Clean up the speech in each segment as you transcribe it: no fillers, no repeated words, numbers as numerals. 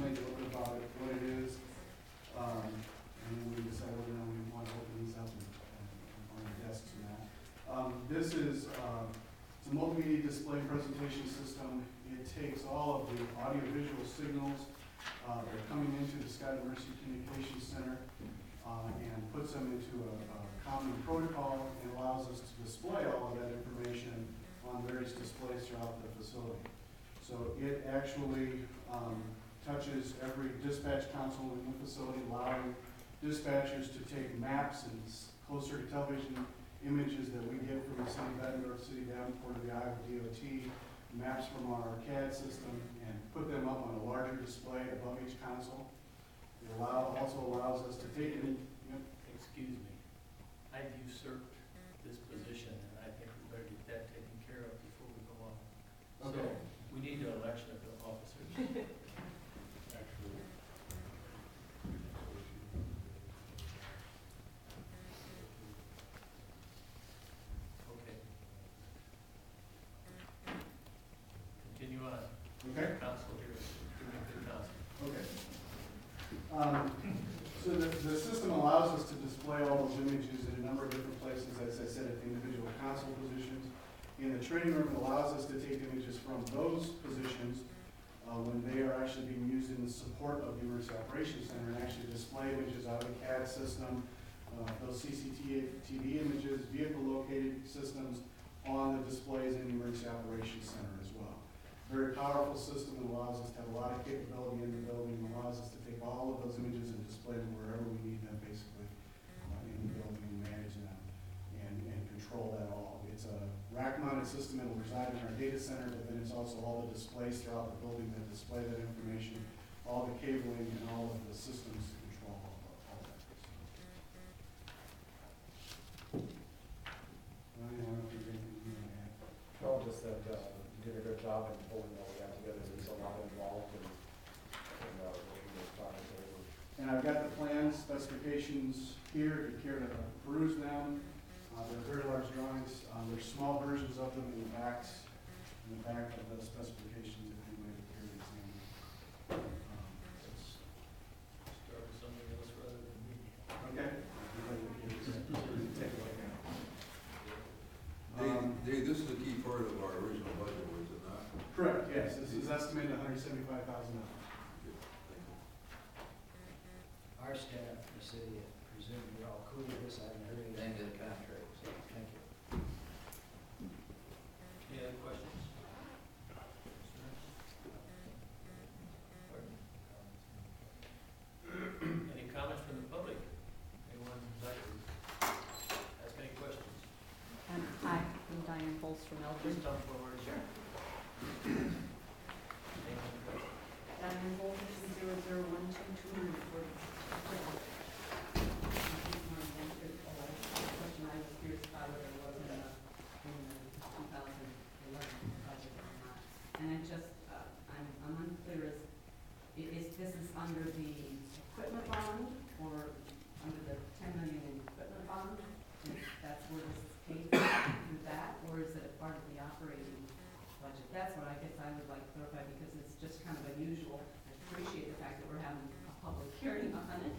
explain a little bit about it, what it is, and then we decide whether or not we want to open these up and on the desks and that. This is it's a multimedia display presentation system. It takes all of the audiovisual signals that are coming into the Scott Emergency Communications Center and puts them into a common protocol and allows us to display all of that information on various displays throughout the facility. So it actually touches every dispatch console in the facility, allowing dispatchers to take maps and closer to television images that we get from the city of Edinburgh, City of Davenport, or the Iowa DOT, maps from our CAD system, and put them up on a larger display above each console. It also allows us to take it in. Yep. Excuse me, I've usurped this position, and I think we better get that taken care of before we go on. Okay. So we need an election of the officers. Okay. Continue on. Okay. Council here, good council. Okay. So the system allows us to display all those images in a number of different places, as I said, at the individual console positions. In the training room, it allows us to take images from those positions when they are actually being used in the support of the Emergency Operations Center and actually display images out of the CAD system, those CCTV images, vehicle located systems on the displays in the Emergency Operations Center as well. Very powerful system that allows us to have a lot of capability in the building, allows us to take all of those images and display them wherever we need them, basically, in the building and manage them and control that all. It's a rack-mounted system that will reside in our data center, but then it's also all the displays throughout the building that display that information, all the cabling and all of the systems to control all that. I don't know if there's anything you want to add. No, just that you did a good job in pulling all that together. There's a lot involved in working this project over. And I've got the plans, specifications here, if you care to peruse them. They're very large drawings. There's small versions of them in the back of the specifications if you might care to examine. Let's start with something else rather than me. Okay. Take a look at it. Dave, this is a key part of our original budget, was it not? Correct, yes. This is estimated $175,000. Our staff, the city, presume you're all cool with this. I haven't heard anything to the contrary, so thank you. Any other questions? Any comments from the public? Anyone would like to ask any questions? Hi, I'm Diane Holst from Please Eldridge. come forward. Sure. Anyone have questions? Diane Holst, 0012200. Question I was curious about whether it was in the 2011 budget or not. And I just, I'm unclear as, this is under the equipment bond or under the 10 million in equipment bond? And that's where this is paid through that, or is it a part of the operating budget? That's what I guess I would like to clarify because it's just kind of unusual. I appreciate the fact that we're having a public hearing on it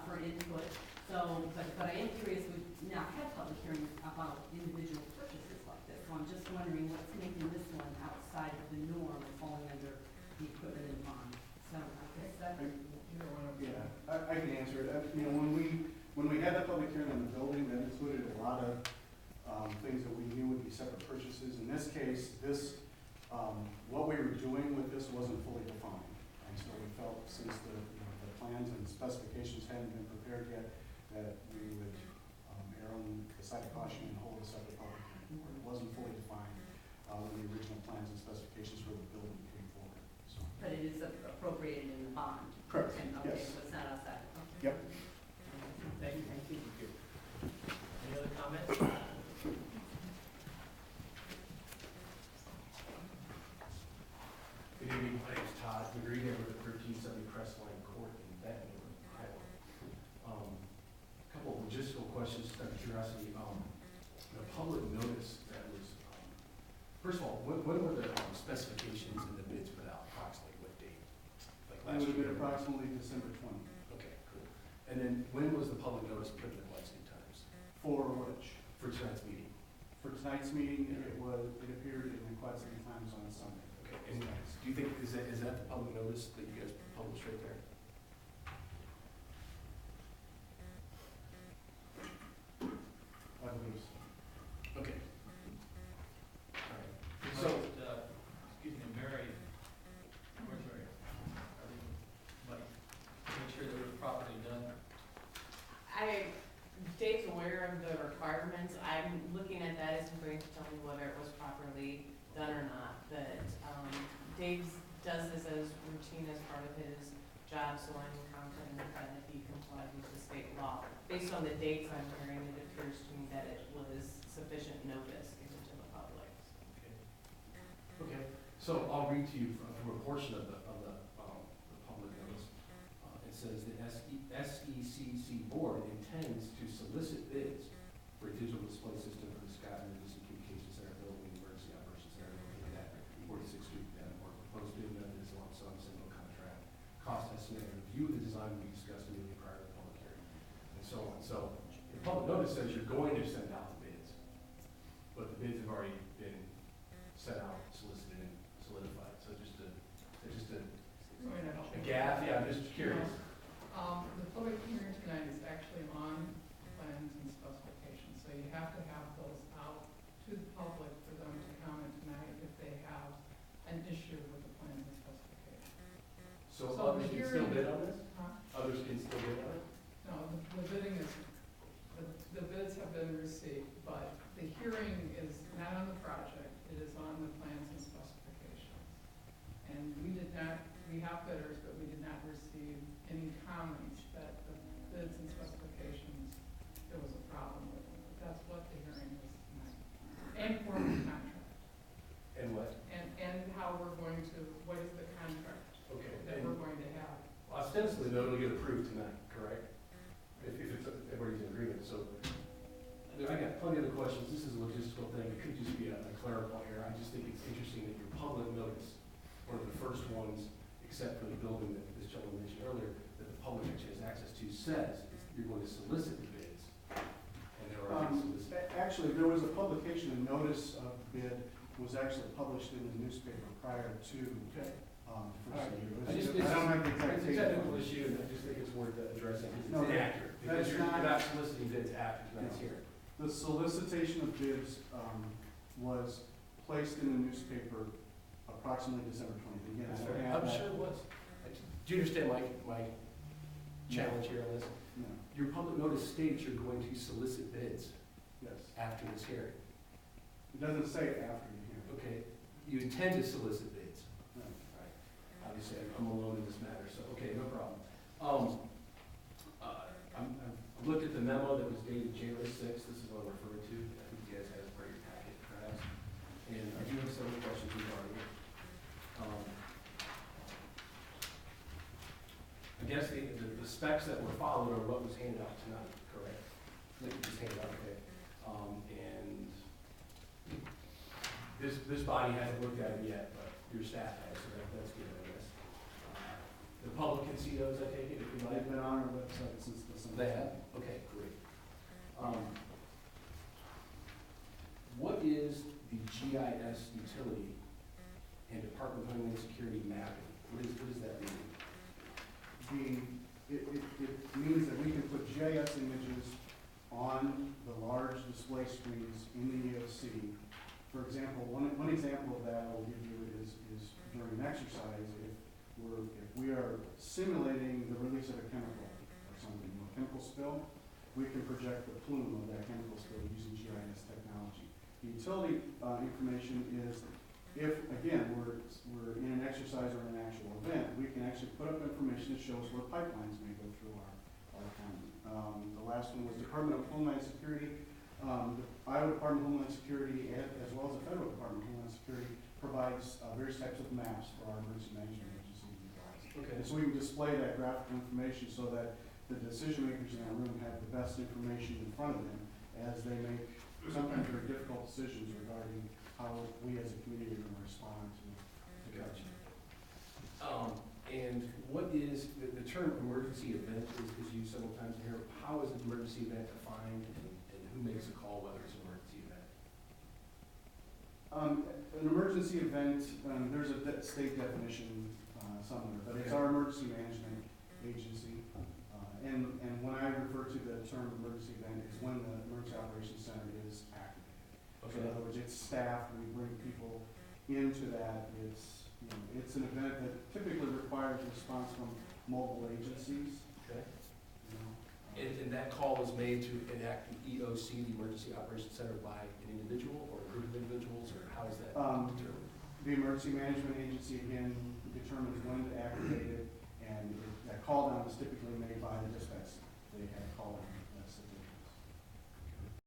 for input. So, but I am curious, we've now had public hearings about individual purchases like this. So I'm just wondering what's making this one outside of the norm of falling under the equipment and bond. So I guess that. Yeah, I can answer it. When we had the public hearing on the building, that included a lot of things that we knew would be separate purchases. In this case, what we were doing with this wasn't fully defined, and so we felt since the plans and specifications hadn't been prepared yet, that we would err on the side of caution and hold a separate public hearing. It wasn't fully defined when the original plans and specifications for the building came forward. So. But it is appropriated in the bond. Correct. And, okay, Yes. so it's not outside. Okay. Yep. Thank you. Thank you. Any other comments? Good evening, my name is Todd McGree, neighborhood at 1370 Crestline Court in Benton, Iowa. A couple of logistical questions, just out of curiosity. The public notice that was, first of all, what were the specifications and the bids put out approximately? What date? Like It would have been approximately December 20th. Okay, cool. And then when was the public notice put in the Quad City Times? For which? For tonight's meeting? For tonight's meeting, it appeared in the Quad City Times on Sunday. Okay, and do you think, is that the public notice that you guys published right there? I believe so. Okay. All right. So, So, excuse me, Mary, where's Mary? But make sure that it was properly done. Dave's aware of the requirements. I'm looking at that as he's going to tell me whether it was properly done or not. But Dave does this as routine as part of his job, so I'm confident that he complied with the state law. Based on the dates I'm hearing, it appears to me that it was sufficient notice given to the public. okay, so I'll read to you from a portion of the public notice. It says the SECC board intends to solicit bids for a digital display system for the Scott Emergency Communications Center building, emergency operations center located at 46th Street, Denver. Proposed bid method is lump sum single contract. Cost estimate and review of the design will be discussed immediately prior to the public hearing, and so on. So the public notice says you're going to send out the bids, but the bids have already been set out, solicited, and solidified. So just a gap, yeah, I'm just curious. The public hearing tonight is actually on plans and specifications, so you have to have those out to the public for them to comment tonight if they have an issue with the plans and specifications. So So others the can still hearing- bid on this? Huh? Others can still bid on it? No, the bidding is, the bids have been received, but the hearing is not on the project, it is on the plans and specifications. And we have bidders, but we did not receive any comments that the bids and specifications, there was a problem with them. But that's what the hearing is tonight. And for the contract, And what? and how we're going to, what is the contract Okay. that we're going to have. Ostensibly, though, it'll get approved tonight, correct? If everybody's in agreement, so. I got plenty of other questions. This is a logistical thing. It could just be a clerical error. I just think it's interesting that your public notice, one of the first ones, except for the building that this gentleman mentioned earlier, that the public actually has access to, says you're going to solicit the bids. And they're already solicited. Actually, there was a publication, a notice of bid was actually published in the newspaper prior to Okay. the All right. first year. I just, I don't have the exact it's a date. technical issue, and I just think it's worth addressing, because No, it's inaccurate. Because that's you're not soliciting bids after tonight's No. hearing. The solicitation of bids was placed in the newspaper approximately December 20th. Again, I don't have I'm that. sure it was. Do you understand my challenge here on this? No, Your public notice states you're going to solicit bids yes. after this hearing. It doesn't say after the hearing. Okay, you intend to solicit bids. No. Right. Obviously, I'm alone in this matter, so, okay, no problem. I've looked at the memo that was dated January 6th, this is what I'm referring to, I think you guys have it for your packet, perhaps. And I do have several questions regarding it. I guess the specs that were followed are what was handed out tonight, correct? That you just handed out, okay. And this body hasn't looked at it yet, but your staff has, so that's good, I guess. The public can see those, I take it, if you like? They've been on our website since December. They have? Okay, great. What is the GIS utility and Department of Homeland Security mapping? What does that mean? It means that we can put GIS images on the large display screens in the EOC. For example, one example of that I'll give you is during an exercise, if we are simulating the release of a chemical or something, a chemical spill, we can project the plume of that chemical spill using GIS technology. The utility information is, if, again, we're in an exercise or an actual event, we can actually put up information that shows where pipelines may go through our county. The last one was Department of Homeland Security. The Iowa Department of Homeland Security, as well as the Federal Department of Homeland Security, provides various types of maps for our emergency management agency to utilize. Okay. And so we can display that graphical information so that the decision makers in that room have the best information in front of them as they make sometimes very difficult decisions regarding how we as a community are going to respond to. Gotcha. And what is, the term emergency event is used several times in here. How is an emergency event defined, and who makes a call whether it's an emergency event? An emergency event, there's a state definition somewhere, but it's our emergency management agency. And when I refer to the term emergency event, it's when the emergency operations center is activated. So in other words, it's staffed, we bring people into that. It's an event that typically requires a response from multiple agencies. Okay. You know. And that call is made to enact the EOC, the Emergency Operations Center, by an individual or a group of individuals, or how is that determined? The emergency management agency, again, determines when to activate it, and that call down is typically made by the dispatch. They have call in.